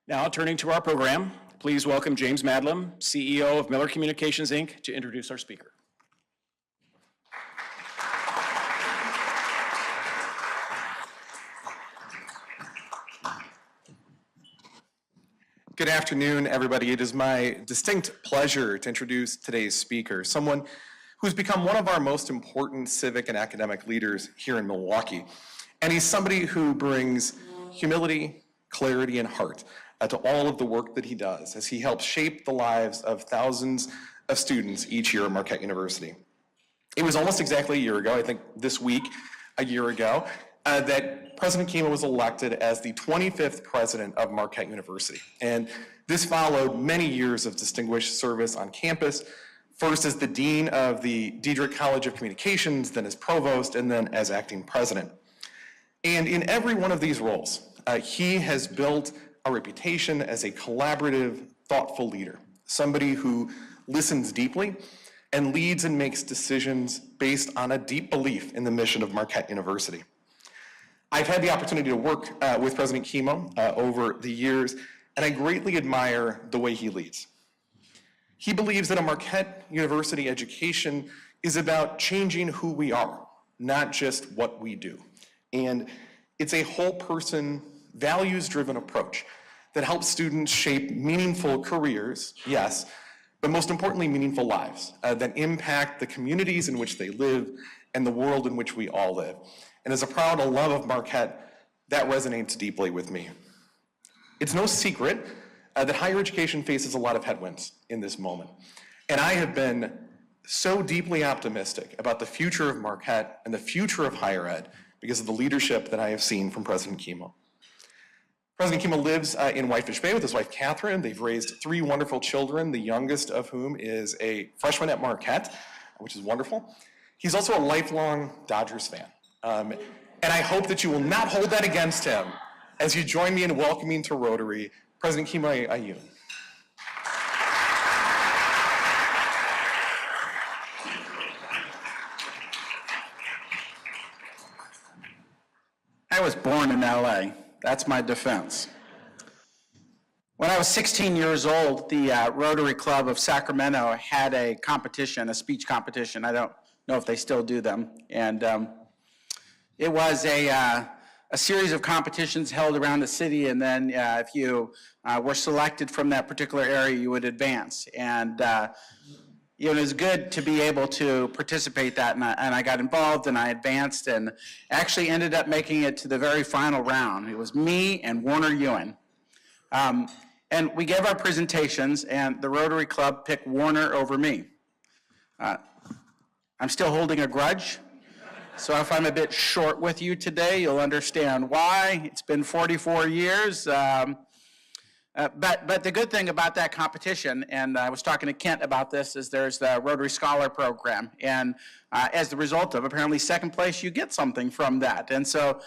Now, turning to our program, please welcome James Madlam, CEO of Miller Communications, Inc., to introduce our speaker. Good afternoon, everybody. It is my distinct pleasure to introduce today's speaker, someone who's become one of our most important civic and academic leaders here in Milwaukee. And he's somebody who brings humility, clarity, and heart to all of the work that he does as he helps shape the lives of thousands of students each year at Marquette University. It was almost exactly a year ago, I think this week, a year ago, that President Kimo was elected as the 25th president of Marquette University. And this followed many years of distinguished service on campus, first as the dean of the Diedrich College of Communications, then as provost, and then as acting president. And in every one of these roles, he has built a reputation as a collaborative, thoughtful leader, somebody who listens deeply and leads and makes decisions based on a deep belief in the mission of Marquette University. I've had the opportunity to work with President Kimo over the years, and I greatly admire the way he leads. He believes that a Marquette University education is about changing who we are, not just what we do. And it's a whole person, values-driven approach that helps students shape meaningful careers, yes, but most importantly, meaningful lives that impact the communities in which they live and the world in which we all live. And as a proud alum of Marquette, that resonates deeply with me. It's no secret that higher education faces a lot of headwinds in this moment. And I have been so deeply optimistic about the future of Marquette and the future of higher ed because of the leadership that I have seen from President Kimo. President Kimo lives in Whitefish Bay with his wife, Catherine. They've raised 3 wonderful children, the youngest of whom is a freshman at Marquette, which is wonderful. He's also a lifelong Dodgers fan. And I hope that you will not hold that against him as you join me in welcoming to Rotary President Kimo Ayun. I was born in LA. That's my defense. When I was 16 years old, the Rotary Club of Sacramento had a competition, a speech competition. I don't know if they still do them. And it was a series of competitions held around the city, and then if you were selected from that particular area, you would advance. And it was good to be able to participate that, and I got involved and I advanced and actually ended up making it to the very final round. It was me and Warner Ewan. And we gave our presentations, and the Rotary Club picked Warner over me. I'm still holding a grudge. So if I'm a bit short with you today, you'll understand why. It's been 44 years. But the good thing about that competition, and I was talking to Kent about this, is there's the Rotary Scholar Program. And as the result of apparently second place, you get something from that. And so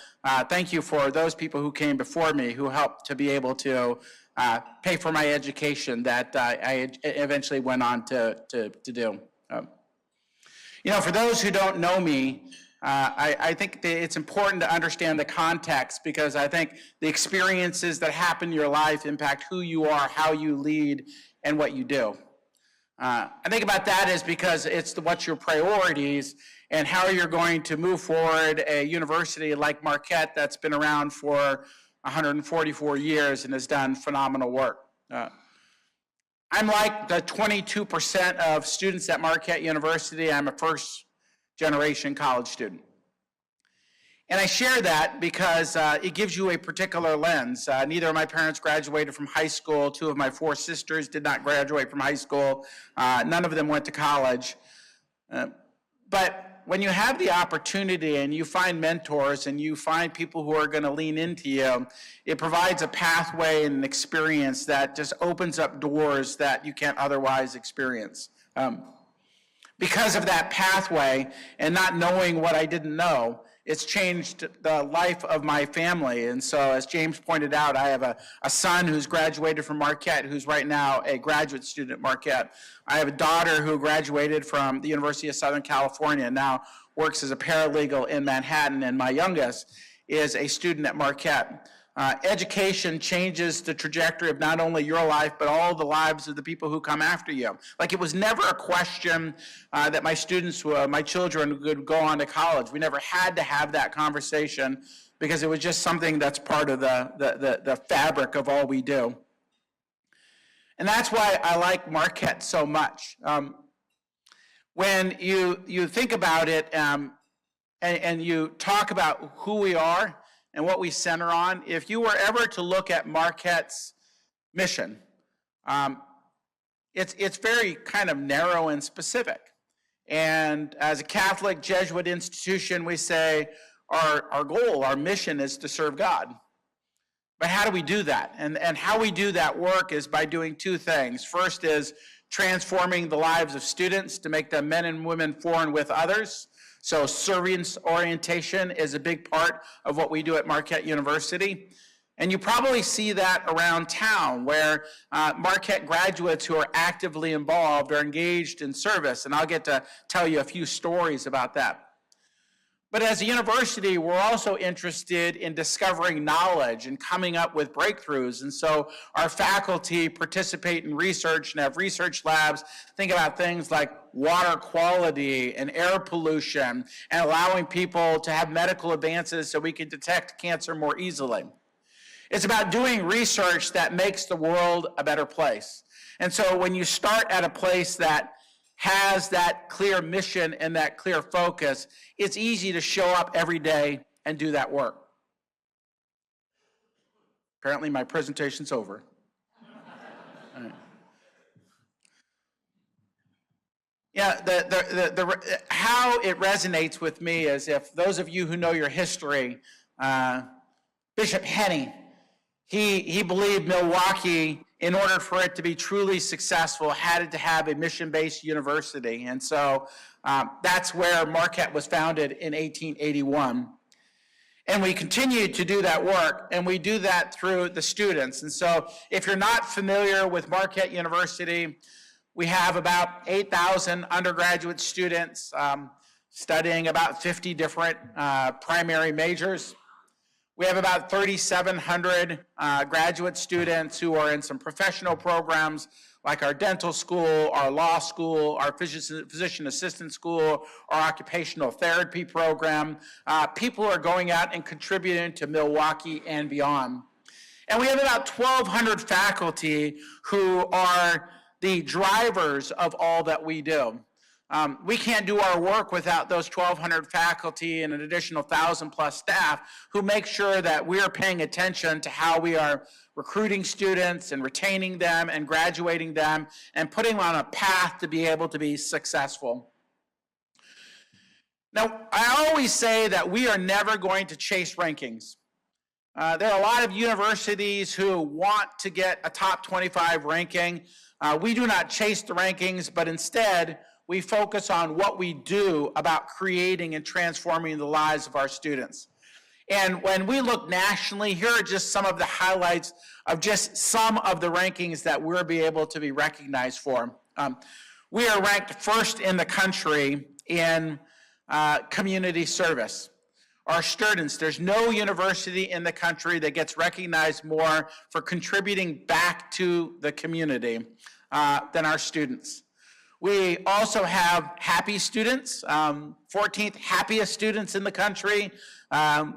thank you for those people who came before me who helped to be able to pay for my education that I eventually went on to do. For those who don't know me, I think that it's important to understand the context, because I think the experiences that happen in your life impact who you are, how you lead, and what you do. I think about that is because it's what's your priorities and how you're going to move forward a university like Marquette that's been around for 144 years and has done phenomenal work. I'm like the 22% of students at Marquette University. I'm a first-generation college student. And I share that because it gives you a particular lens. Neither of my parents graduated from high school. 2 of my 4 sisters did not graduate from high school. None of them went to college. But when you have the opportunity and you find mentors and you find people who are going to lean into you, it provides a pathway and an experience that just opens up doors that you can't otherwise experience. Because of that pathway and not knowing what I didn't know, it's changed the life of my family. And so, as James pointed out, I have a son who's graduated from Marquette, who's right now a graduate student at Marquette. I have a daughter who graduated from the University of Southern California and now works as a paralegal in Manhattan. And my youngest is a student at Marquette. Education changes the trajectory of not only your life, but all the lives of the people who come after you. Like, it was never a question that my students, my children would go on to college. We never had to have that conversation because it was just something that's part of the fabric of all we do. And that's why I like Marquette so much. When you think about it and you talk about who we are and what we center on, if you were ever to look at Marquette's mission, it's very kind of narrow and specific. And as a Catholic Jesuit institution, we say our goal, our mission is to serve God. But how do we do that? And how we do that work is by doing two things. First is transforming the lives of students to make them men and women for and with others. So service orientation is a big part of what we do at Marquette University. And you probably see that around town where Marquette graduates who are actively involved are engaged in service. And I'll get to tell you a few stories about that. But as a university, we're also interested in discovering knowledge and coming up with breakthroughs. And so our faculty participate in research and have research labs. Think about things like water quality and air pollution and allowing people to have medical advances so we can detect cancer more easily. It's about doing research that makes the world a better place. And so when you start at a place that has that clear mission and that clear focus, it's easy to show up every day and do that work. Apparently my presentation's over. All right. Yeah, how it resonates with me is if those of you who know your history, Bishop Henney, he believed Milwaukee, in order for it to be truly successful, had to have a mission-based university. And so that's where Marquette was founded in 1881. And we continue to do that work, and we do that through the students. And so if you're not familiar with Marquette University, we have about 8,000 undergraduate students studying about 50 different primary majors. We have about 3,700 graduate students who are in some professional programs like our dental school, our law school, our physician assistant school, our occupational therapy program. People are going out and contributing to Milwaukee and beyond. And we have about 1,200 faculty who are the drivers of all that we do. We can't do our work without those 1,200 faculty and an additional 1,000 plus staff who make sure that we are paying attention to how we are recruiting students and retaining them and graduating them and putting them on a path to be able to be successful. Now, I always say that we are never going to chase rankings. There are a lot of universities who want to get a top 25 ranking. We do not chase the rankings, but instead, we focus on what we do about creating and transforming the lives of our students. And when we look nationally, here are just some of the highlights of just some of the rankings that we'll be able to be recognized for. We are ranked first in the country in community service. Our students, there's no university in the country that gets recognized more for contributing back to the community than our students. We also have happy students, 14th happiest students in the country,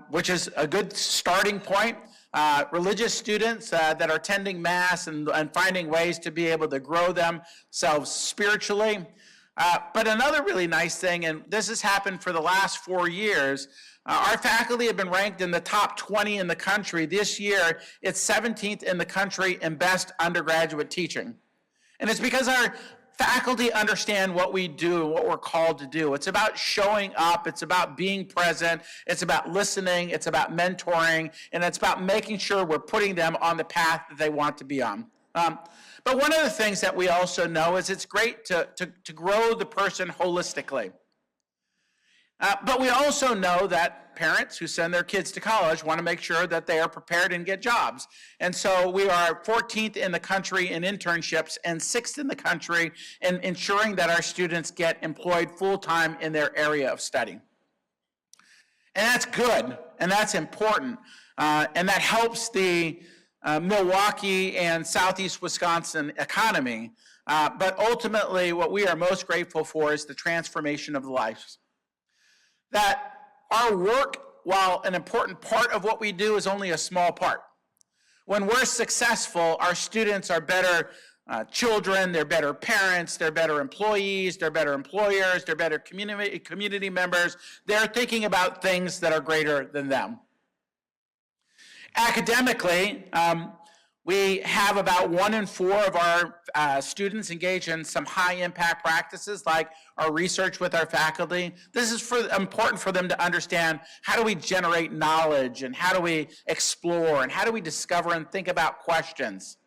which is a good starting point. Religious students that are attending Mass and finding ways to be able to grow themselves spiritually. But another really nice thing, and this has happened for the last 4 years, our faculty have been ranked in the top 20 in the country. This year, it's 17th in the country in best undergraduate teaching. And it's because our faculty understand what we do and what we're called to do. It's about showing up, it's about being present, it's about listening, it's about mentoring, and it's about making sure we're putting them on the path that they want to be on. But one of the things that we also know is it's great to grow the person holistically. But we also know that parents who send their kids to college want to make sure that they are prepared and get jobs. And so we are 14th in the country in internships and 6th in the country in ensuring that our students get employed full-time in their area of study. And that's good, and that's important. and that helps the Milwaukee and Southeast Wisconsin economy. But ultimately, what we are most grateful for is the transformation of the lives. That our work, while an important part of what we do, is only a small part. When we're successful, our students are better children, they're better parents, they're better employees, they're better employers, they're better community members. They're thinking about things that are greater than them. Academically, we have about 1 in 4 of our students engage in some high-impact practices, like our research with our faculty. This is important for them to understand, how do we generate knowledge, and how do we explore, and how do we discover and think about questions?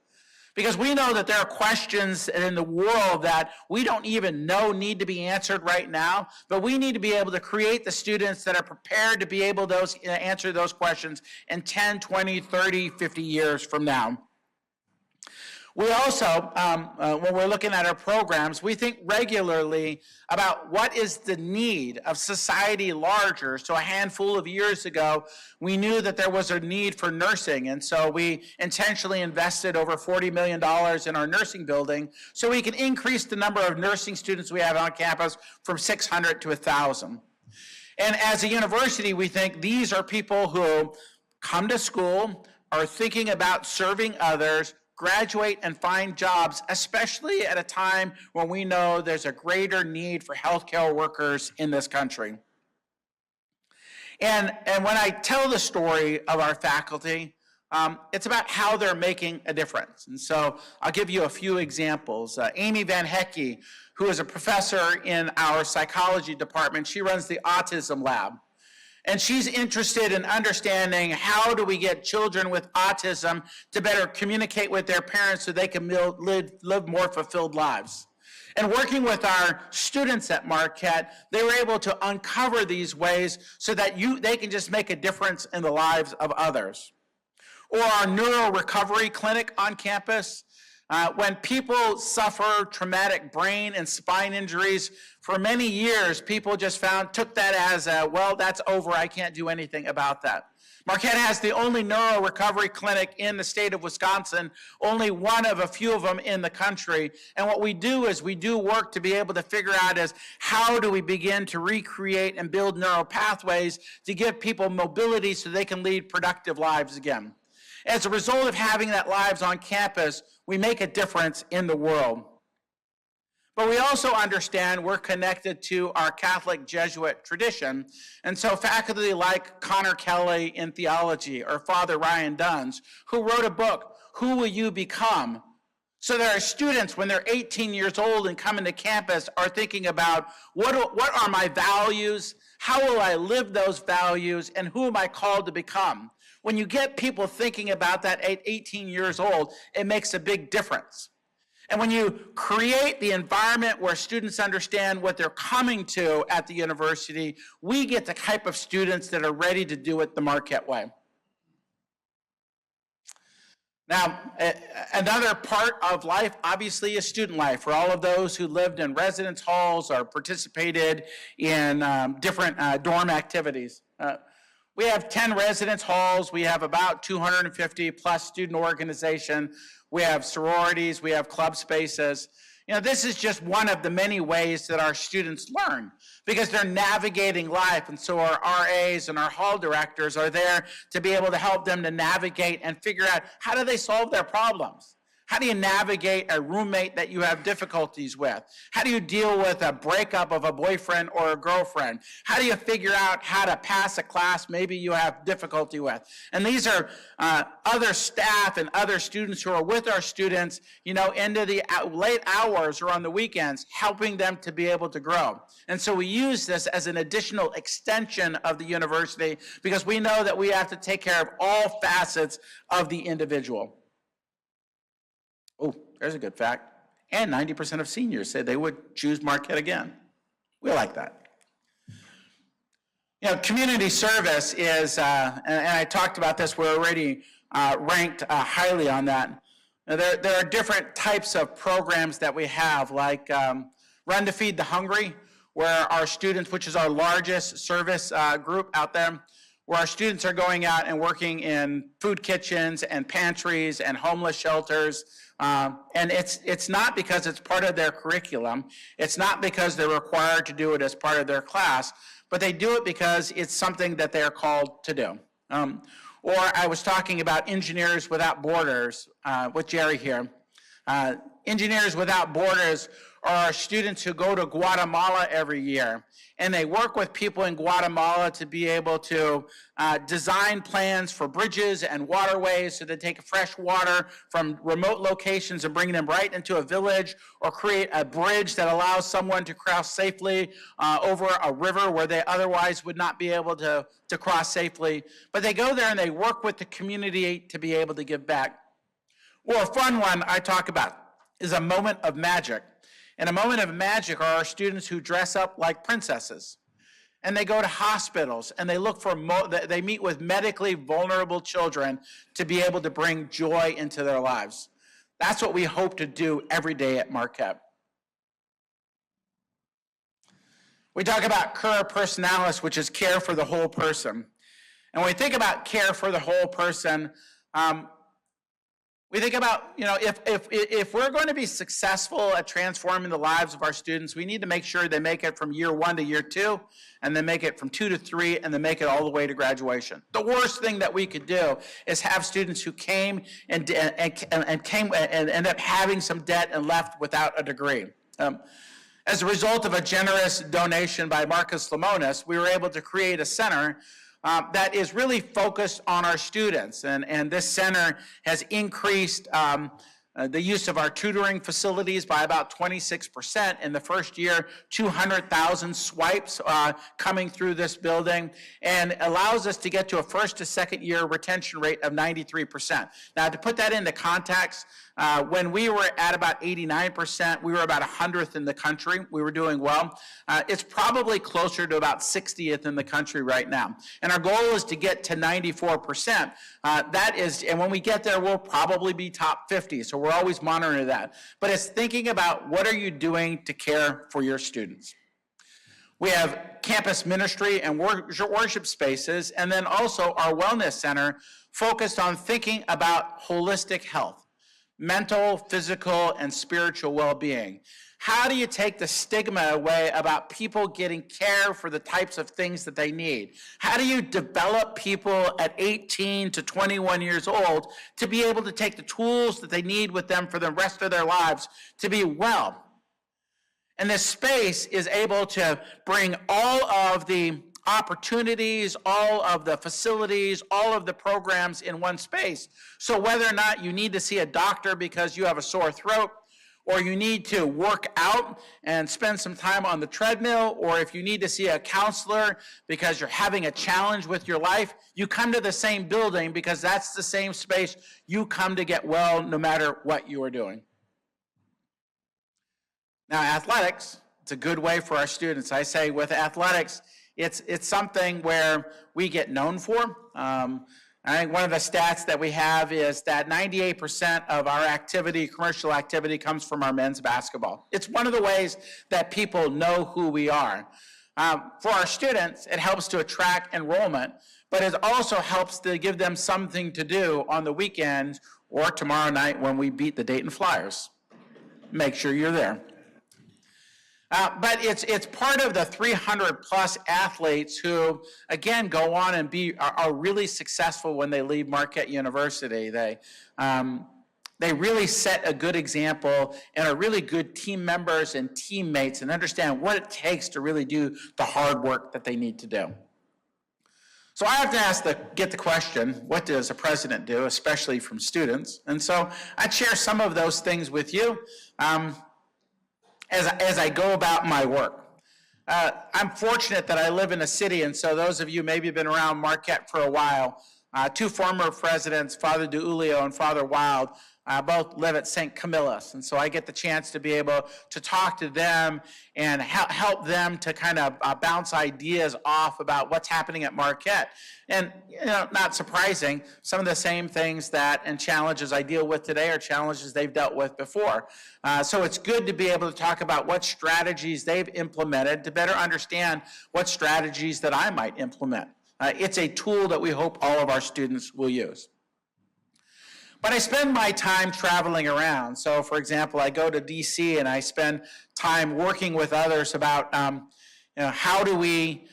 Because we know that there are questions in the world that we don't even know need to be answered right now, but we need to be able to create the students that are prepared to be able to answer those questions in 10, 20, 30, 50 years from now. We also, when we're looking at our programs, we think regularly about what is the need of society larger. So a handful of years ago, we knew that there was a need for nursing, and so we intentionally invested over $40 million in our nursing building so we can increase the number of nursing students we have on campus from 600 to 1,000. And as a university, we think these are people who come to school, are thinking about serving others, graduate and find jobs, especially at a time when we know there's a greater need for healthcare workers in this country. And when I tell the story of our faculty, it's about how they're making a difference. And so I'll give you a few examples. Amy Van Hecke, who is a professor in our psychology department, she runs the autism lab. And she's interested in understanding, how do we get children with autism to better communicate with their parents so they can live more fulfilled lives. And working with our students at Marquette, they were able to uncover these ways so that they can just make a difference in the lives of others. Or our neuro recovery clinic on campus. When people suffer traumatic brain and spine injuries, for many years, people just took that as, well, that's over, I can't do anything about that. Marquette has the only neuro recovery clinic in the state of Wisconsin, only one of a few of them in the country. And what we do is we do work to be able to figure out is, how do we begin to recreate and build neural pathways to give people mobility so they can lead productive lives again. As a result of having that lives on campus, we make a difference in the world. But we also understand we're connected to our Catholic Jesuit tradition. And so faculty like Connor Kelly in theology, or Father Ryan Duns, who wrote a book, Who Will You Become? So that our students, when they're 18 years old and coming to campus, are thinking about, what are my values? How will I live those values? And who am I called to become? When you get people thinking about that at 18 years old, it makes a big difference. And when you create the environment where students understand what they're coming to at the university, we get the type of students that are ready to do it the Marquette way. Now, another part of life, obviously, is student life. For all of those who lived in residence halls or participated in different dorm activities. We have 10 residence halls. We have about 250 plus student organization. We have sororities. We have club spaces. You know, this is just one of the many ways that our students learn, because they're navigating life. And so our RAs and our hall directors are there to be able to help them to navigate and figure out, how do they solve their problems? How do you navigate a roommate that you have difficulties with? How do you deal with a breakup of a boyfriend or a girlfriend? How do you figure out how to pass a class maybe you have difficulty with? And these are other staff and other students who are with our students, you know, into the late hours or on the weekends, helping them to be able to grow. And so we use this as an additional extension of the university, because we know that we have to take care of all facets of the individual. Oh, there's a good fact. And 90% of seniors said they would choose Marquette again. We like that. You know, community service is, and I talked about this, we're already ranked highly on that. Now, there are different types of programs that we have, like Run to Feed the Hungry, where our students, which is our largest service group out there, where our students are going out and working in food kitchens and pantries and homeless shelters. And it's not because it's part of their curriculum. It's not because they're required to do it as part of their class, but they do it because it's something that they're called to do. Or I was talking about Engineers Without Borders with Jerry here. Engineers Without Borders are students who go to Guatemala every year, and they work with people in Guatemala to be able to design plans for bridges and waterways so they take fresh water from remote locations and bring them right into a village, or create a bridge that allows someone to cross safely over a river where they otherwise would not be able to cross safely. But they go there and they work with the community to be able to give back. Well, a fun one I talk about is a moment of magic. And a moment of magic are our students who dress up like princesses. And they go to hospitals and they look for, they meet with medically vulnerable children to be able to bring joy into their lives. That's what we hope to do every day at Marquette. We talk about cura personalis, which is care for the whole person. And when we think about care for the whole person, we think about, if we're going to be successful at transforming the lives of our students, we need to make sure they make it from year 1 to year 2, and then make it from 2 to 3, and then make it all the way to graduation. The worst thing that we could do is have students who came and end up having some debt and left without a degree. As a result of a generous donation by Marcus Lemonis, we were able to create a center that is really focused on our students. And this center has increased the use of our tutoring facilities by about 26% in the first year, 200,000 swipes coming through this building, and allows us to get to a first to second year retention rate of 93%. Now, to put that into context, when we were at about 89%, we were about 100th in the country. We were doing well. It's probably closer to about 60th in the country right now. And our goal is to get to 94%. And when we get there, we'll probably be top 50. So we're always monitoring that. But it's thinking about what are you doing to care for your students. We have campus ministry and worship spaces, and then also our wellness center focused on thinking about holistic health. Mental, physical, and spiritual well-being. How do you take the stigma away about people getting care for the types of things that they need? How do you develop people at 18 to 21 years old to be able to take the tools that they need with them for the rest of their lives to be well? And this space is able to bring all of the opportunities, all of the facilities, all of the programs in one space. So whether or not you need to see a doctor because you have a sore throat, or you need to work out and spend some time on the treadmill, or if you need to see a counselor because you're having a challenge with your life, you come to the same building because that's the same space you come to get well no matter what you are doing. Now, athletics, it's a good way for our students. I say with athletics, it's something where we get known for. I think one of the stats that we have is that 98% of our activity, commercial activity, comes from our men's basketball. It's one of the ways that people know who we are. For our students, it helps to attract enrollment, but it also helps to give them something to do on the weekends or tomorrow night when we beat the Dayton Flyers. Make sure you're there. But it's part of the 300 plus athletes who, again, go on and are really successful when they leave Marquette University. They really set a good example and are really good team members and teammates and understand what it takes to really do the hard work that they need to do. So I have to get the question, what does a president do, especially from students? And so I'd share some of those things with you. As I go about my work. I'm fortunate that I live in a city, and so those of you maybe have been around Marquette for a while, two former presidents, Father DiUlio and Father Wild, both live at St. Camillus, and so I get the chance to be able to talk to them and help them to kind of bounce ideas off about what's happening at Marquette. And, not surprising, some of the same things and challenges I deal with today are challenges they've dealt with before. So it's good to be able to talk about what strategies they've implemented to better understand what strategies that I might implement. It's a tool that we hope all of our students will use. But I spend my time traveling around. So, for example, I go to DC and I spend time working with others about how do we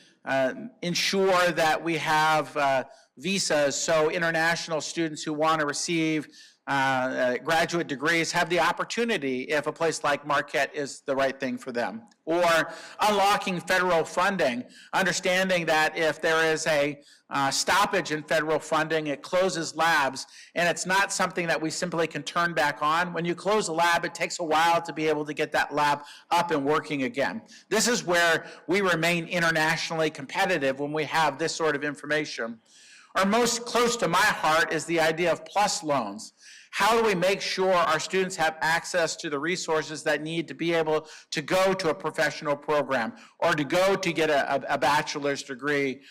ensure that we have visas so international students who want to receive graduate degrees have the opportunity if a place like Marquette is the right thing for them. Or unlocking federal funding, understanding that if there is a stoppage in federal funding, it closes labs, and it's not something that we simply can turn back on. When you close a lab, it takes a while to be able to get that lab up and working again. This is where we remain internationally competitive when we have this sort of information. Or most close to my heart is the idea of PLUS loans. How do we make sure our students have access to the resources that need to be able to go to a professional program or to go to get a bachelor's degree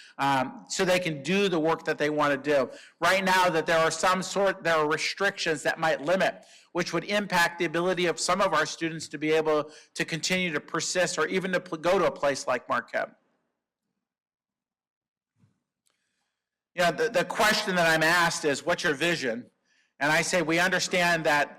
so they can do the work that they want to do? Right now, that there are restrictions that might limit, which would impact the ability of some of our students to be able to continue to persist or even to go to a place like Marquette. You know, the question that I'm asked is, what's your vision? And I say, we understand that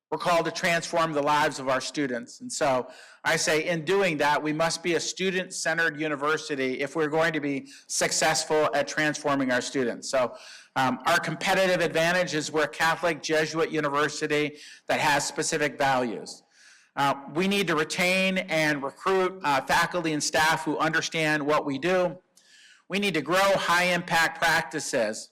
we're called to transform the lives of our students. And so I say, in doing that, we must be a student-centered university if we're going to be successful at transforming our students. So our competitive advantage is we're a Catholic Jesuit university that has specific values. We need to retain and recruit faculty and staff who understand what we do. We need to grow high-impact practices,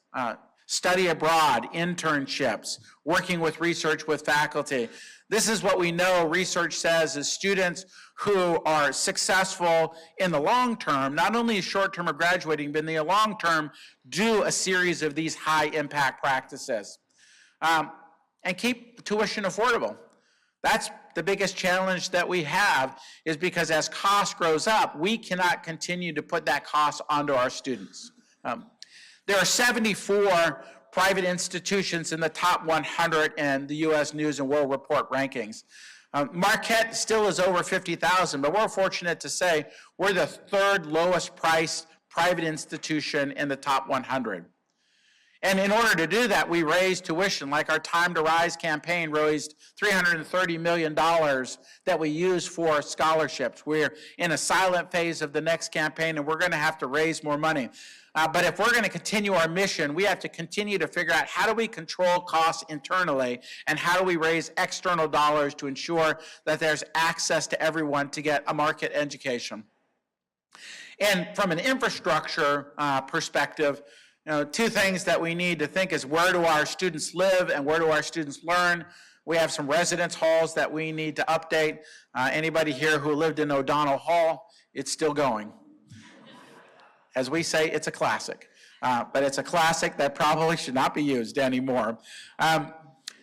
study abroad, internships, working with research with faculty. This is what we know research says is students who are successful in the long term, not only short term of graduating, but in the long term, do a series of these high-impact practices. And keep tuition affordable. That's the biggest challenge that we have, is because as cost grows up, we cannot continue to put that cost onto our students. There are 74 private institutions in the top 100 in the U.S. News and World Report rankings. Marquette still is over 50,000, but we're fortunate to say we're the third lowest priced private institution in the top 100. And in order to do that, we raised tuition, like our Time to Rise campaign raised $330 million that we use for scholarships. We're in a silent phase of the next campaign, and we're going to have to raise more money. But if we're going to continue our mission, we have to continue to figure out how do we control costs internally, and how do we raise external dollars to ensure that there's access to everyone to get a Marquette education. And from an infrastructure perspective, two things that we need to think is, where do our students live and where do our students learn? We have some residence halls that we need to update. Anybody here who lived in O'Donnell Hall, it's still going. As we say, it's a classic, but it's a classic that probably should not be used anymore.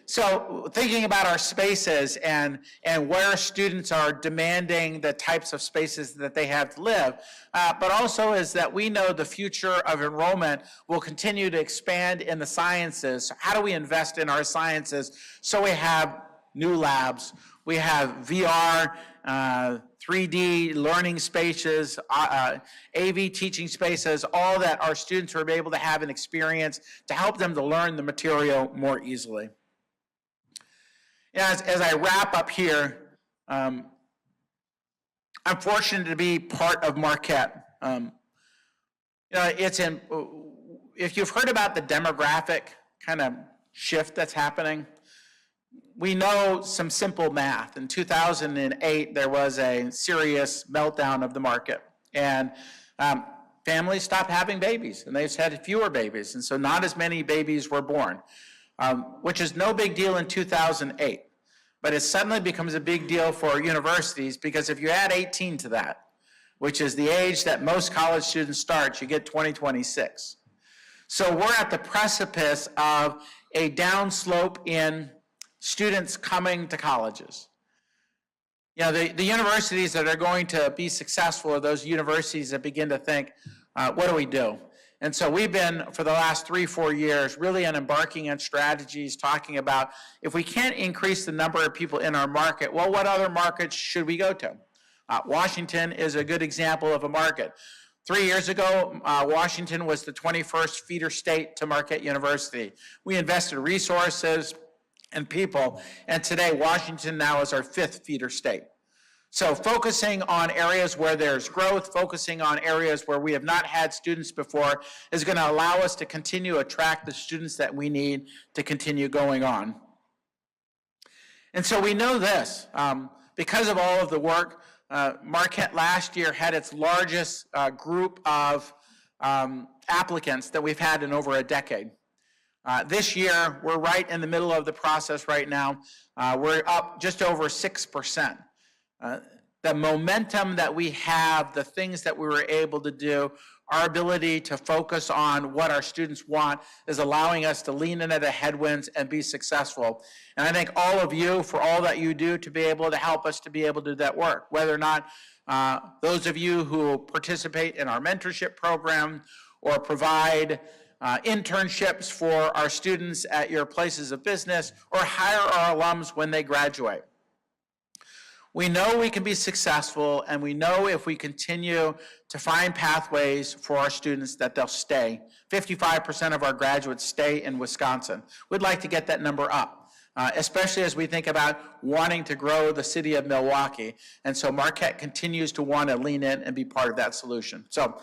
So thinking about our spaces and where students are demanding the types of spaces that they have to live, but also is that we know the future of enrollment will continue to expand in the sciences. How do we invest in our sciences so we have new labs, we have VR, 3D learning spaces, AV teaching spaces, all that our students are able to have an experience to help them to learn the material more easily. As I wrap up here, I'm fortunate to be part of Marquette. If you've heard about the demographic kind of shift that's happening, we know some simple math. In 2008, there was a serious meltdown of the market, and families stopped having babies, and they've had fewer babies, and so not as many babies were born, which is no big deal in 2008. But it suddenly becomes a big deal for universities, because if you add 18 to that, which is the age that most college students start, you get 2026. So we're at the precipice of a downslope in students coming to colleges. The universities that are going to be successful are those universities that begin to think, what do we do? And so we've been, for the last 3-4 years, really embarking on strategies talking about, if we can't increase the number of people in our market, well, what other markets should we go to? Washington is a good example of a market. 3 years ago, Washington was the 21st feeder state to Marquette University. We invested resources and people, and today Washington now is our 5th feeder state. So focusing on areas where there's growth, focusing on areas where we have not had students before is going to allow us to continue to attract the students that we need to continue going on. And so we know this, because of all of the work, Marquette last year had its largest group of applicants that we've had in over a decade. This year, we're right in the middle of the process right now. We're up just over 6%. The momentum that we have, the things that we were able to do, our ability to focus on what our students want is allowing us to lean into the headwinds and be successful. And I thank all of you for all that you do to be able to help us to be able to do that work, whether or not those of you who participate in our mentorship program or provide internships for our students at your places of business or hire our alums when they graduate. We know we can be successful, and we know if we continue to find pathways for our students that they'll stay. 55% of our graduates stay in Wisconsin. We'd like to get that number up, especially as we think about wanting to grow the city of Milwaukee. And so Marquette continues to want to lean in and be part of that solution. So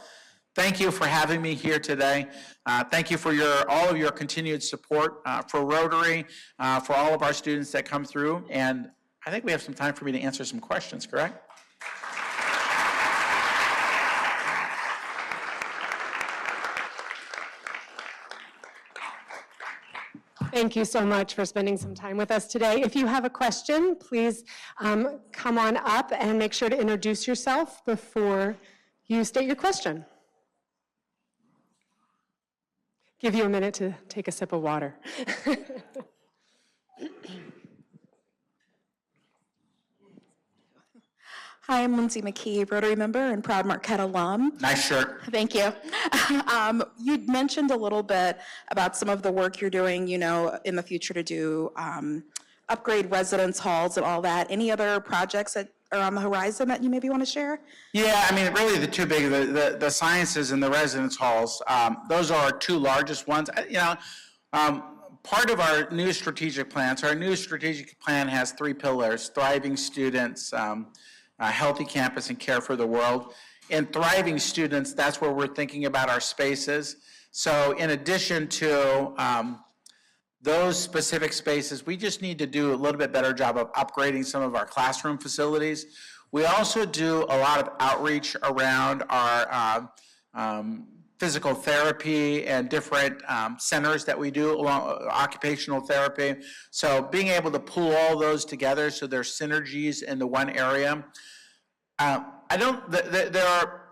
thank you for having me here today. Thank you for all of your continued support for Rotary, for all of our students that come through. And I think we have some time for me to answer some questions, correct? Thank you so much for spending some time with us today. If you have a question, please come on up and make sure to introduce yourself before you state your question. Give you a minute to take a sip of water. Hi, I'm Lindsay McKee, Rotary member and proud Marquette alum. Nice shirt. Thank you. You mentioned a little bit about some of the work you're doing, you know, in the future to do upgrade residence halls and all that. Any other projects that are on the horizon that you maybe want to share? Yeah, I mean, really the two big, the sciences and the residence halls, those are our two largest ones. Part of our new strategic plan, so our new strategic plan has 3 pillars: thriving students, a healthy campus, and care for the world. In thriving students, that's where we're thinking about our spaces. So in addition to those specific spaces, we just need to do a little bit better job of upgrading some of our classroom facilities. We also do a lot of outreach around our physical therapy and different centers that we do, along occupational therapy. So being able to pull all those together so there's synergies in the one area.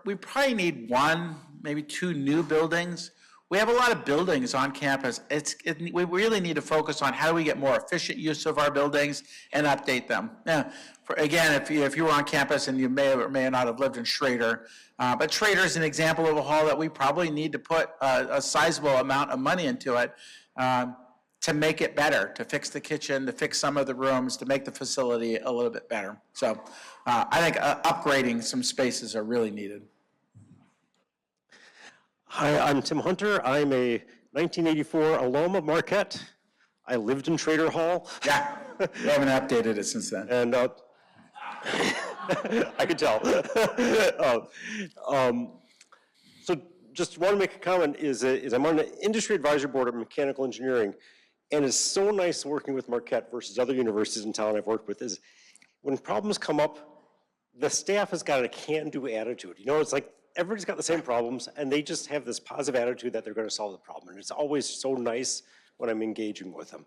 We probably need 1, maybe 2 new buildings. We have a lot of buildings on campus. We really need to focus on how do we get more efficient use of our buildings and update them. Again, if you were on campus and you may or may not have lived in Schrader, but Schrader is an example of a hall that we probably need to put a sizable amount of money into it to make it better, to fix the kitchen, to fix some of the rooms, to make the facility a little bit better. So I think upgrading some spaces are really needed. Hi, I'm Tim Hunter. I'm a 1984 alum of Marquette. I lived in Schrader Hall. Yeah, we haven't updated it since then. And I could tell. So just want to make a comment is I'm on the industry advisory board of mechanical engineering, and it's so nice working with Marquette versus other universities in town I've worked with is when problems come up, the staff has got a can-do attitude. You know, it's like everybody's got the same problems, and they just have this positive attitude that they're going to solve the problem. And it's always so nice when I'm engaging with them.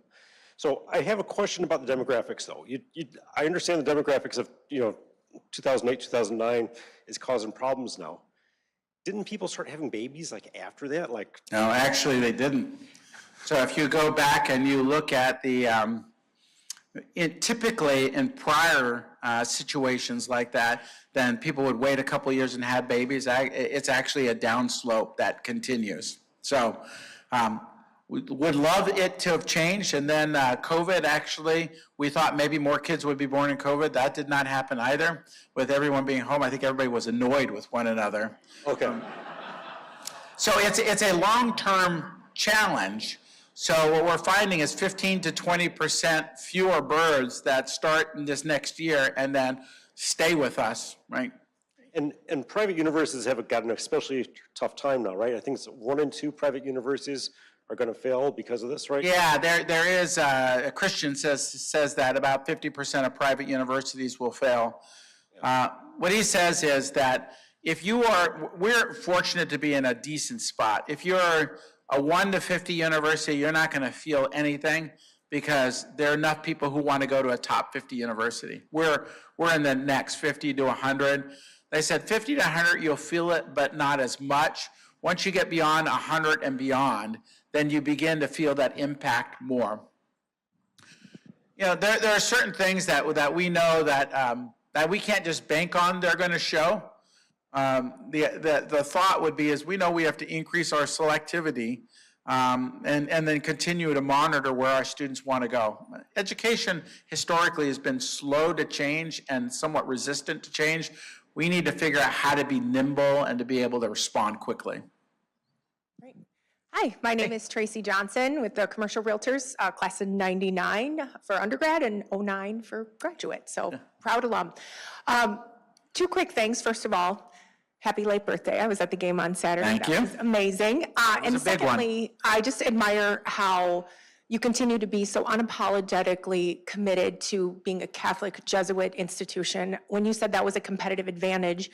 So I have a question about the demographics, though. I understand the demographics of 2008, 2009 is causing problems now. Didn't people start having babies like after that? No, actually they didn't. So if you go back and you look at the, typically in prior situations like that, then people would wait a couple of years and have babies. It's actually a downslope that continues. So We would love it to have changed, and then COVID, actually, we thought maybe more kids would be born in COVID. That did not happen either. With everyone being home, I think everybody was annoyed with one another. Okay. So it's a long-term challenge. So what we're finding is 15 to 20% fewer birds that start in this next year and then stay with us, right? And private universities have gotten an especially tough time now, right? I think it's 1 in 2 private universities are going to fail because of this, right? Yeah, there is, a Christian says that about 50% of private universities will fail. What he says is that we're fortunate to be in a decent spot. If you're a 1 to 50 university, you're not going to feel anything because there are enough people who want to go to a top 50 university. We're in the next 50 to 100. They said 50 to 100, you'll feel it, but not as much. Once you get beyond 100 and beyond, then you begin to feel that impact more. You know, there are certain things that we know that we can't just bank on they're going to show. The thought would be is we know we have to increase our selectivity and then continue to monitor where our students want to go. Education historically has been slow to change and somewhat resistant to change. We need to figure out how to be nimble and to be able to respond quickly. Great. Hi, my name is Tracy Johnson with the Commercial Realtors, class of 99 for undergrad and 09 for graduate, so proud alum. 2 quick things. First of all, happy late birthday. I was at the game on Saturday. Thank you. That was amazing. And a big one. secondly, I just admire how you continue to be so unapologetically committed to being a Catholic Jesuit institution. When you said that was a competitive advantage,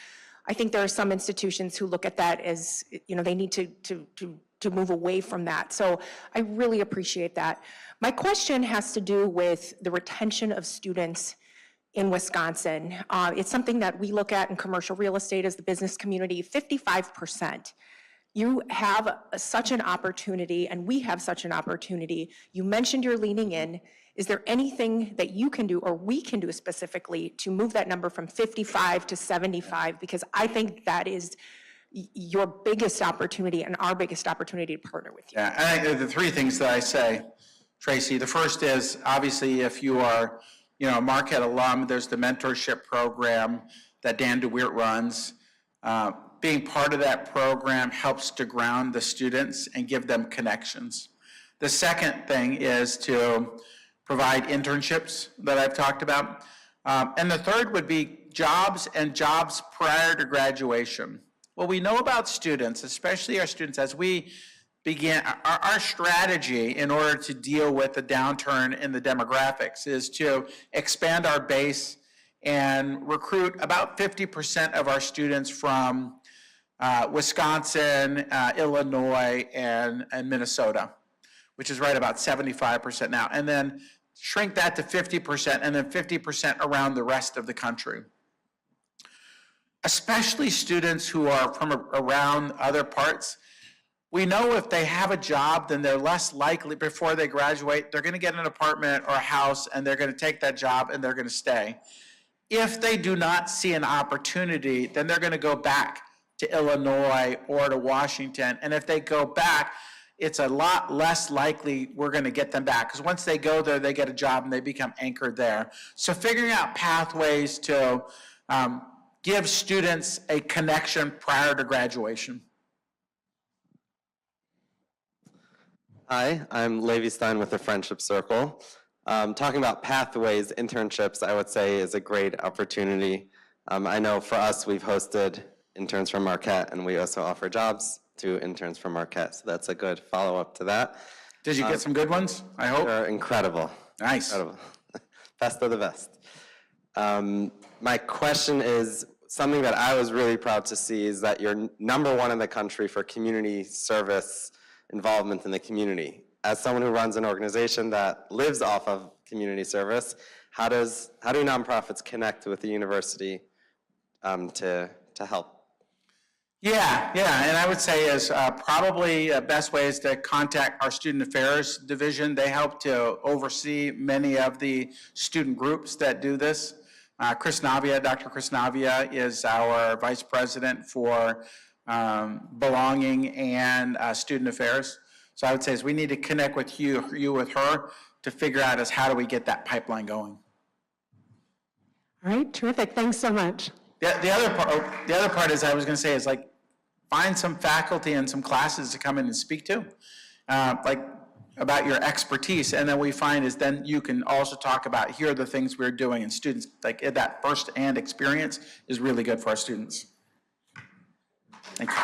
I think there are some institutions who look at that as, you know, they need to move away from that. So I really appreciate that. My question has to do with the retention of students in Wisconsin. It's something that we look at in commercial real estate as the business community, 55%. You have such an opportunity, and we have such an opportunity. You mentioned you're leaning in. Is there anything that you can do, or we can do specifically, to move that number from 55 to 75? Because I think that is your biggest opportunity and our biggest opportunity to partner with you. Yeah, I think the 3 things that I say, Tracy, the first is obviously if you are, you know, a Marquette alum, there's the mentorship program that Dan DeWeert runs. Being part of that program helps to ground the students and give them connections. The second thing is to provide internships that I've talked about. And the third would be jobs and jobs prior to graduation. What we know about students, especially our students, as we begin, our strategy in order to deal with the downturn in the demographics is to expand our base and recruit about 50% of our students from Wisconsin, Illinois, and Minnesota, which is right about 75% now, and then shrink that to 50%, and then 50% around the rest of the country. Especially students who are from around other parts, we know if they have a job, then they're less likely, before they graduate, they're going to get an apartment or a house, and they're going to take that job, and they're going to stay. If they do not see an opportunity, then they're going to go back to Illinois or to Washington. And if they go back, it's a lot less likely we're going to get them back, because once they go there, they get a job and they become anchored there. So figuring out pathways to give students a connection prior to graduation. Hi, I'm Levi Stein with the Friendship Circle. Talking about pathways, internships, I would say, is a great opportunity. I know for us, we've hosted interns from Marquette, and we also offer jobs to interns from Marquette, so that's a good follow-up to that. Did you get some good ones, I hope? They're incredible. Nice. Incredible. Best of the best. My question is, something that I was really proud to see is that you're #1 in the country for community service involvement in the community. As someone who runs an organization that lives off of community service, how do nonprofits connect with the university to help? Yeah, and I would say is probably the best way is to contact our Student Affairs Division. They help to oversee many of the student groups that do this. Dr. Chris Navia is our Vice President for Belonging and Student Affairs. So I would say is we need to connect with you with her to figure out is how do we get that pipeline going. All right, terrific. Thanks so much. The other part is I was going to say is like find some faculty and some classes to come in and speak to, like about your expertise. And then we find is then you can also talk about here are the things we're doing, and students like that first-hand experience is really good for our students. Thank you.